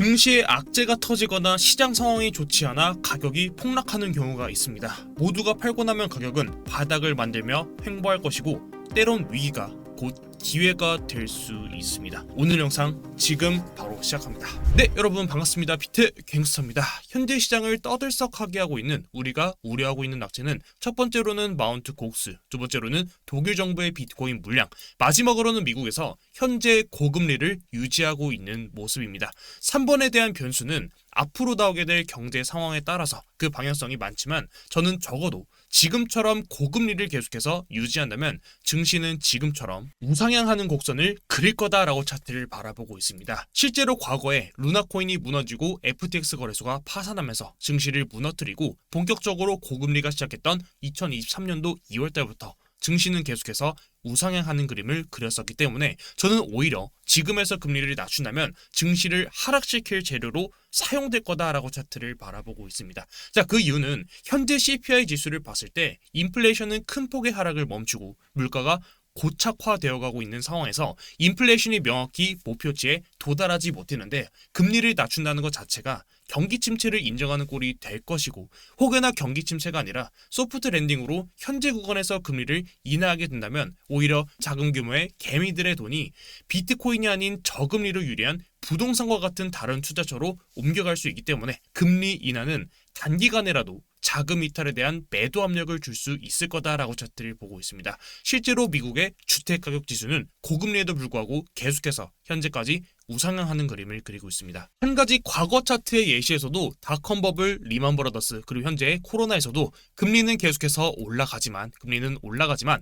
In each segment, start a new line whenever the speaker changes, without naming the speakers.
증시에 악재가 터지거나 시장 상황이 좋지 않아 가격이 폭락하는 경우가 있습니다. 모두가 팔고 나면 가격은 바닥을 만들며 횡보할 것이고 때론 위기가 곧 기회가 될 수 있습니다. 오늘 영상 지금 바로 시작합니다. 네, 여러분 반갑습니다. 비트 갱스터입니다. 현재 시장을 떠들썩하게 하고 있는 우리가 우려하고 있는 악재는 첫 번째로는 마운트 곡스, 두 번째로는 독일 정부의 비트코인 물량, 마지막으로는 미국에서 현재 고금리를 유지하고 있는 모습입니다. 3번에 대한 변수는 앞으로 나오게 될 경제 상황에 따라서 그 방향성이 많지만 저는 적어도 지금처럼 고금리를 계속해서 유지한다면 증시는 지금처럼 우상향하는 곡선을 그릴 거다라고 차트를 바라보고 있습니다. 실제로 과거에 루나코인이 무너지고 FTX 거래소가 파산하면서 증시를 무너뜨리고 본격적으로 고금리가 시작했던 2023년도 2월달부터 증시는 계속해서 우상향하는 그림을 그렸었기 때문에 저는 오히려 지금에서 금리를 낮춘다면 증시를 하락시킬 재료로 사용될 거다라고 차트를 바라보고 있습니다. 자, 그 이유는 현재 CPI 지수를 봤을 때 인플레이션은 큰 폭의 하락을 멈추고 물가가 고착화되어 가고 있는 상황에서 인플레이션이 명확히 목표치에 도달하지 못했는데 금리를 낮춘다는 것 자체가 경기 침체를 인정하는 꼴이 될 것이고 혹여나 경기 침체가 아니라 소프트 랜딩으로 현재 구간에서 금리를 인하하게 된다면 오히려 작은 규모의 개미들의 돈이 비트코인이 아닌 저금리로 유리한 부동산과 같은 다른 투자처로 옮겨갈 수 있기 때문에 금리 인하는 단기간에라도 자금 이탈에 대한 매도 압력을 줄 수 있을 거다라고 차트를 보고 있습니다. 실제로 미국의 주택가격 지수는 고금리에도 불구하고 계속해서 현재까지 우상향하는 그림을 그리고 있습니다. 한 가지 과거 차트의 예시에서도 닷컴 버블, 리만 브라더스 그리고 현재 코로나에서도 금리는 계속해서 올라가지만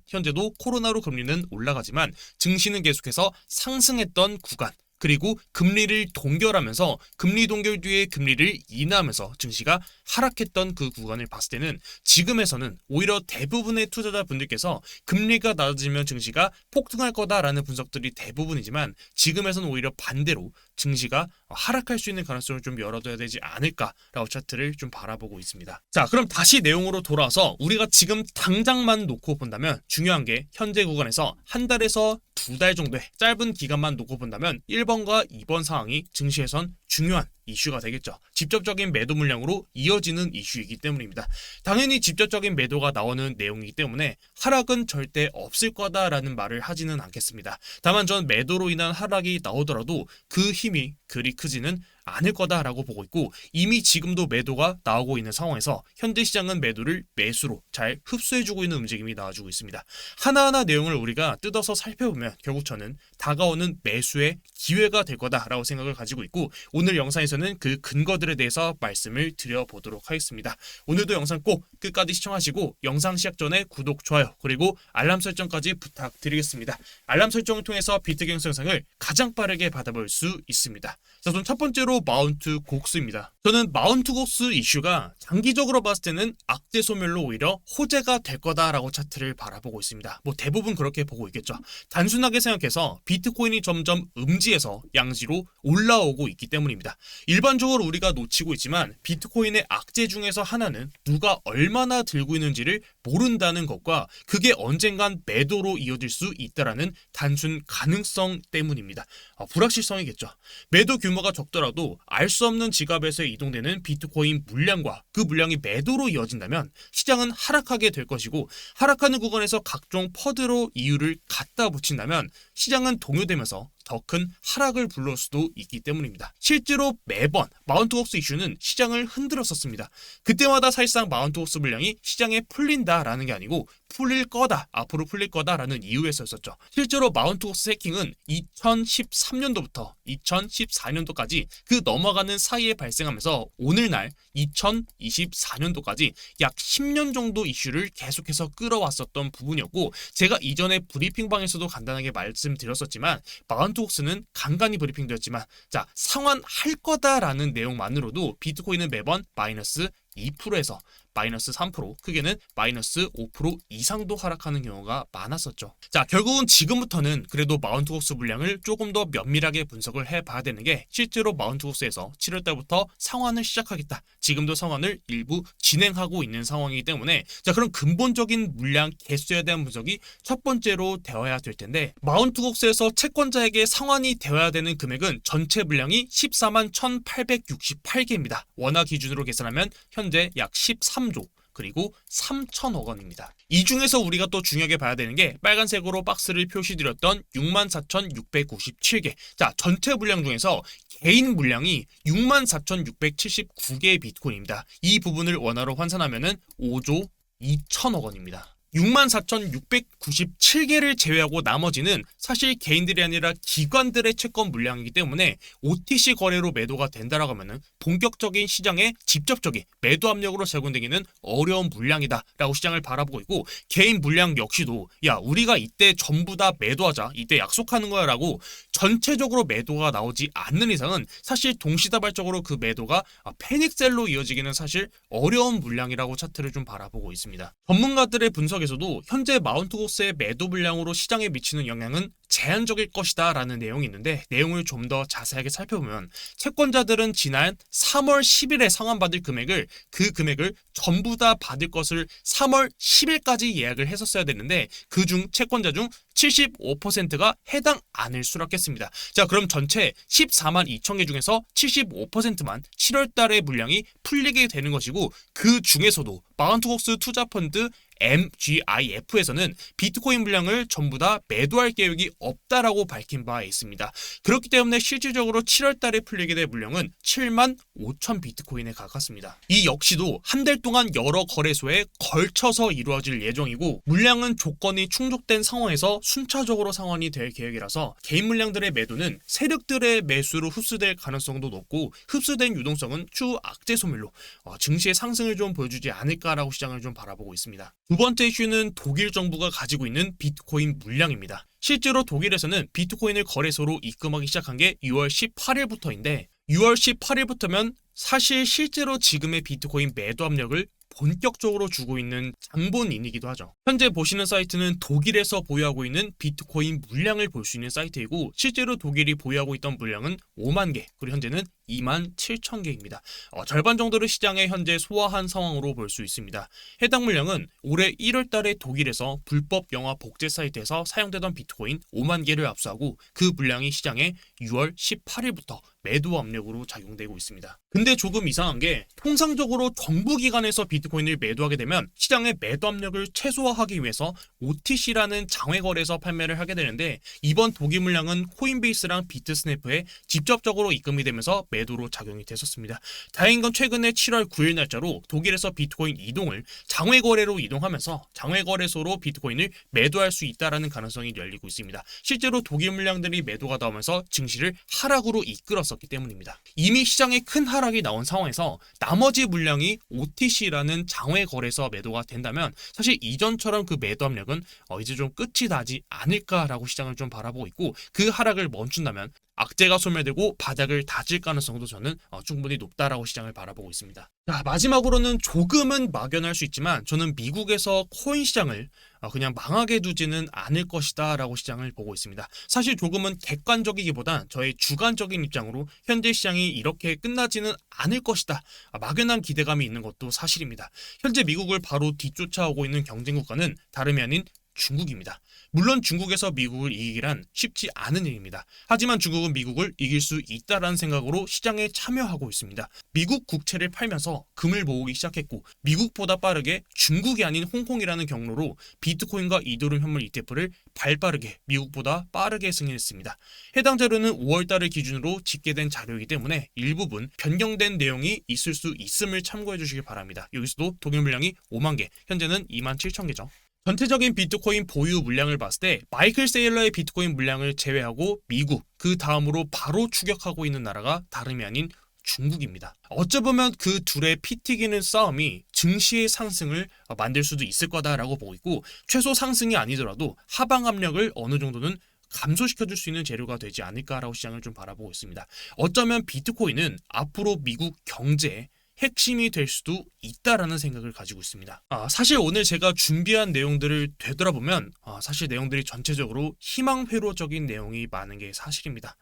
현재도 코로나로 금리는 올라가지만 증시는 계속해서 상승했던 구간 그리고 금리를 동결하면서 금리 동결 뒤에 금리를 인하하면서 증시가 하락했던 그 구간을 봤을 때는 지금에서는 오히려 대부분의 투자자분들께서 금리가 낮아지면 증시가 폭등할 거다라는 분석들이 대부분이지만 지금에서는 오히려 반대로 증시가 하락할 수 있는 가능성을 좀 열어둬야 되지 않을까라고 차트를 좀 바라보고 있습니다. 자, 그럼 다시 내용으로 돌아와서 우리가 지금 당장만 놓고 본다면 중요한 게 현재 구간에서 한 달에서 두 달 정도의 짧은 기간만 놓고 본다면 1번과 2번 상황이 증시에선 중요한 이슈가 되겠죠. 직접적인 매도 물량으로 이어지는 이슈이기 때문입니다. 당연히 직접적인 매도가 나오는 내용이기 때문에 하락은 절대 없을 거다라는 말을 하지는 않겠습니다. 다만 전 매도로 인한 하락이 나오더라도 그 힘이 그리 크지는 않을 거다라고 보고 있고 이미 지금도 매도가 나오고 있는 상황에서 현재 시장은 매도를 매수로 잘 흡수해주고 있는 움직임이 나와주고 있습니다. 하나하나 내용을 우리가 뜯어서 살펴보면 결국 저는 다가오는 매수의 기회가 될 거다라고 생각을 가지고 있고 오늘 영상에서는 그 근거들에 대해서 말씀을 드려보도록 하겠습니다. 오늘도 영상 꼭 끝까지 시청하시고 영상 시작 전에 구독, 좋아요 그리고 알람 설정까지 부탁드리겠습니다. 알람 설정을 통해서 비트갱스 영상을 가장 빠르게 받아볼 수 있습니다. 자, 그럼 첫 번째로 마운트 곡스입니다. 저는 마운트 곡스 이슈가 장기적으로 봤을 때는 악재 소멸로 오히려 호재가 될 거다라고 차트를 바라보고 있습니다. 뭐 대부분 그렇게 보고 있겠죠. 단순하게 생각해서 비트코인이 점점 음지에서 양지로 올라오고 있기 때문입니다. 일반적으로 우리가 놓치고 있지만 비트코인의 악재 중에서 하나는 누가 얼마나 들고 있는지를 모른다는 것과 그게 언젠간 매도로 이어질 수 있다라는 단순 가능성 때문입니다. 불확실성이겠죠. 매도 규모가 적더라도 알 수 없는 지갑에서 이동되는 비트코인 물량과 그 물량이 매도로 이어진다면 시장은 하락하게 될 것이고 하락하는 구간에서 각종 퍼드로 이유를 갖다 붙인다면 시장은 동요되면서 더 큰 하락을 불러올 수도 있기 때문입니다. 실제로 매번 마운트 곡스 이슈는 시장을 흔들었었습니다. 그때마다 사실상 마운트 곡스 물량이 시장에 풀린다라는 게 아니고 풀릴 거다, 앞으로 풀릴 거다라는 이유에서였었죠. 실제로 마운트 곡스 해킹은 2013년도부터 2014년도까지 그 넘어가는 사이에 발생하면서 오늘날 2024년도까지 약 10년 정도 이슈를 계속해서 끌어왔었던 부분이었고 제가 이전에 브리핑방에서도 간단하게 말씀드렸었지만 마운트 곡스는 간간히 브리핑되었지만 자, 상환할 거다라는 내용만으로도 비트코인은 매번 마이너스 2%에서 마이너스 3%, 크게는 마이너스 5% 이상도 하락하는 경우가 많았었죠. 자, 결국은 지금부터는 그래도 마운트곡스 물량을 조금 더 면밀하게 분석을 해봐야 되는 게, 실제로 마운트곡스에서 7월달부터 상환을 시작하겠다, 지금도 상환을 일부 진행하고 있는 상황이기 때문에, 자, 그럼 근본적인 물량 개수에 대한 분석이 첫 번째로 되어야 될 텐데, 마운트곡스에서 채권자에게 상환이 되어야 되는 금액은 전체 물량이 14만 1,868개입니다. 원화 기준으로 계산하면 현재 약 13조 그리고 3천억 원입니다. 이 중에서 우리가 또 중요하게 봐야 되는 게, 빨간색으로 박스를 표시드렸던 64,697개. 자, 전체 물량 중에서 개인 물량이 64,679개의 비트코인입니다. 이 부분을 원화로 환산하면은 5조 2천억 원입니다. 64,697개를 제외하고 나머지는 사실 개인들이 아니라 기관들의 채권 물량이기 때문에 OTC 거래로 매도가 된다라고 하면은 본격적인 시장에 직접적인 매도 압력으로 작용되기는 어려운 물량이다라고 시장을 바라보고 있고, 개인 물량 역시도 야, 우리가 이때 전부 다 매도하자, 이때 약속하는 거야라고 전체적으로 매도가 나오지 않는 이상은 사실 동시다발적으로 그 매도가 패닉셀로 이어지기는 사실 어려운 물량이라고 차트를 좀 바라보고 있습니다. 전문가들의 분석에서도 현재 마운트곡스의 매도 물량으로 시장에 미치는 영향은 제한적일 것이다 라는 내용이 있는데, 내용을 좀 더 자세하게 살펴보면 채권자들은 지난 3월 10일에 상환받을 금액을, 그 금액을 전부 다 받을 것을 3월 10일까지 예약을 했었어야 되는데, 그중 채권자 중 75%가 해당 안을 수락했습니다. 자, 그럼 전체 14만 2천 개 중에서 75%만 7월 달에 물량이 풀리게 되는 것이고, 그 중에서도 마운트곡스 투자펀드 MGIF에서는 비트코인 물량을 전부 다 매도할 계획이 없다라고 밝힌 바 있습니다. 그렇기 때문에 실질적으로 7월 달에 풀리게 될 물량은 7만 5천 비트코인에 가깝습니다. 이 역시도 한 달 동안 여러 거래소에 걸쳐서 이루어질 예정이고, 물량은 조건이 충족된 상황에서 순차적으로 상환이 될 계획이라서 개인 물량들의 매도는 세력들의 매수로 흡수될 가능성도 높고, 흡수된 유동성은 추후 악재 소멸로 증시의 상승을 좀 보여주지 않을까라고 시장을 좀 바라보고 있습니다. 두 번째 이슈는 독일 정부가 가지고 있는 비트코인 물량입니다. 실제로 독일에서는 비트코인을 거래소로 입금하기 시작한 게 6월 18일부터인데, 6월 18일부터면 사실 실제로 지금의 비트코인 매도 압력을 본격적으로 주고 있는 장본인이기도 하죠. 현재 보시는 사이트는 독일에서 보유하고 있는 비트코인 물량을 볼 수 있는 사이트이고, 실제로 독일이 보유하고 있던 물량은 5만 개, 그리고 현재는 2만 7천 개입니다. 절반 정도를 시장에 현재 소화한 상황으로 볼 수 있습니다. 해당 물량은 올해 1월 달에 독일에서 불법 영화 복제 사이트에서 사용되던 비트코인 5만 개를 압수하고, 그 물량이 시장에 6월 18일부터 매도 압력으로 작용되고 있습니다. 근데 조금 이상한 게, 통상적으로 정부기관에서 비트코인을 매도하게 되면 시장의 매도 압력을 최소화하기 위해서 OTC라는 장외거래에서 판매를 하게 되는데, 이번 독일 물량은 코인베이스랑 비트스냅에 직접적으로 입금이 되면서 매도로 작용이 됐었습니다. 다행인 건 최근에 7월 9일 날짜로 독일에서 비트코인 이동을 장외거래로 이동하면서 장외거래소로 비트코인을 매도할 수 있다는 가능성이 열리고 있습니다. 실제로 독일 물량들이 매도가 나오면서 증시를 하락으로 이끌었었기 때문입니다. 이미 시장에 큰 하락이 나온 상황에서 나머지 물량이 OTC라는 장외거래소 매도가 된다면 사실 이전처럼 그 매도 압력은 이제 좀 끝이 나지 않을까라고 시장을 좀 바라보고 있고, 그 하락을 멈춘다면 악재가 소멸되고 바닥을 다질 가능성도 저는 충분히 높다라고 시장을 바라보고 있습니다. 자, 마지막으로는 조금은 막연할 수 있지만 저는 미국에서 코인 시장을 그냥 망하게 두지는 않을 것이다 라고 시장을 보고 있습니다. 사실 조금은 객관적이기보단 저의 주관적인 입장으로 현재 시장이 이렇게 끝나지는 않을 것이다, 막연한 기대감이 있는 것도 사실입니다. 현재 미국을 바로 뒤쫓아오고 있는 경쟁 국가는 다름이 아닌 중국입니다. 물론 중국에서 미국을 이기기란 쉽지 않은 일입니다. 하지만 중국은 미국을 이길 수 있다라는 생각으로 시장에 참여하고 있습니다. 미국 국채를 팔면서 금을 모으기 시작했고, 미국보다 빠르게 중국이 아닌 홍콩이라는 경로로 비트코인과 이더리움 현물 ETF를 발빠르게 미국보다 빠르게 승인했습니다. 해당 자료는 5월달을 기준으로 집계된 자료이기 때문에 일부분 변경된 내용이 있을 수 있음을 참고해 주시기 바랍니다. 여기서도 독일 물량이 5만 개, 현재는 2만 7천 개죠. 전체적인 비트코인 보유 물량을 봤을 때 마이클 세일러의 비트코인 물량을 제외하고 미국, 그 다음으로 바로 추격하고 있는 나라가 다름이 아닌 중국입니다. 어쩌보면 그 둘의 피 튀기는 싸움이 증시의 상승을 만들 수도 있을 거다라고 보고 있고, 최소 상승이 아니더라도 하방 압력을 어느 정도는 감소시켜줄 수 있는 재료가 되지 않을까라고 시장을 좀 바라보고 있습니다. 어쩌면 비트코인은 앞으로 미국 경제에 핵심이 될 수도 있다라는 생각을 가지고 있습니다. 사실 오늘 제가 준비한 내용들을 되돌아보면 사실 내용들이 전체적으로 희망회로적인 내용이 많은 게 사실입니다.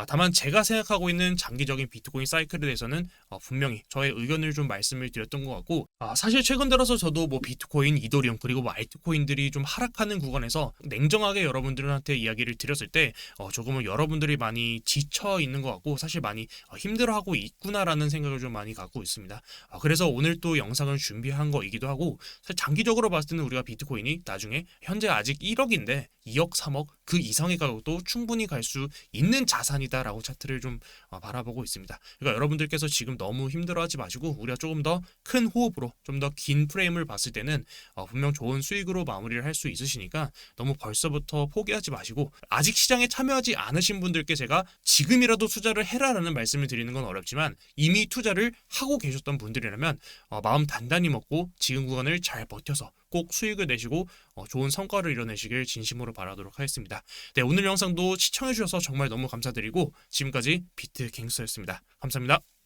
다만 제가 생각하고 있는 장기적인 비트코인 사이클에 대해서는 분명히 저의 의견을 좀 말씀을 드렸던 것 같고, 사실 최근 들어서 저도 뭐 비트코인, 이더리움 그리고 뭐 알트코인들이 좀 하락하는 구간에서 냉정하게 여러분들한테 이야기를 드렸을 때 조금은 여러분들이 많이 지쳐 있는 것 같고 사실 많이 힘들어하고 있구나라는 생각을 좀 많이 갖고 있습니다. 그래서 오늘 또 영상을 준비한 거이기도 하고, 사실 장기적으로 봤을 때는 우리가 비트코인이 나중에 현재 아직 1억인데 2억, 3억 그 이상의 가격도 충분히 갈 수 있는 자산이다라고 차트를 좀 바라보고 있습니다. 그러니까 여러분들께서 지금 너무 힘들어하지 마시고 우리가 조금 더 큰 호흡으로 좀 더 긴 프레임을 봤을 때는 분명 좋은 수익으로 마무리를 할 수 있으시니까 너무 벌써부터 포기하지 마시고, 아직 시장에 참여하지 않으신 분들께 제가 지금이라도 투자를 해라라는 말씀을 드리는 건 어렵지만 이미 투자를 하고 계셨던 분들이라면 마음 단단히 먹고 지금 구간을 잘 버텨서 꼭 수익을 내시고 좋은 성과를 이뤄내시길 진심으로 바라도록 하겠습니다. 네, 오늘 영상도 시청해주셔서 정말 너무 감사드리고 지금까지 비트갱스터였습니다. 감사합니다.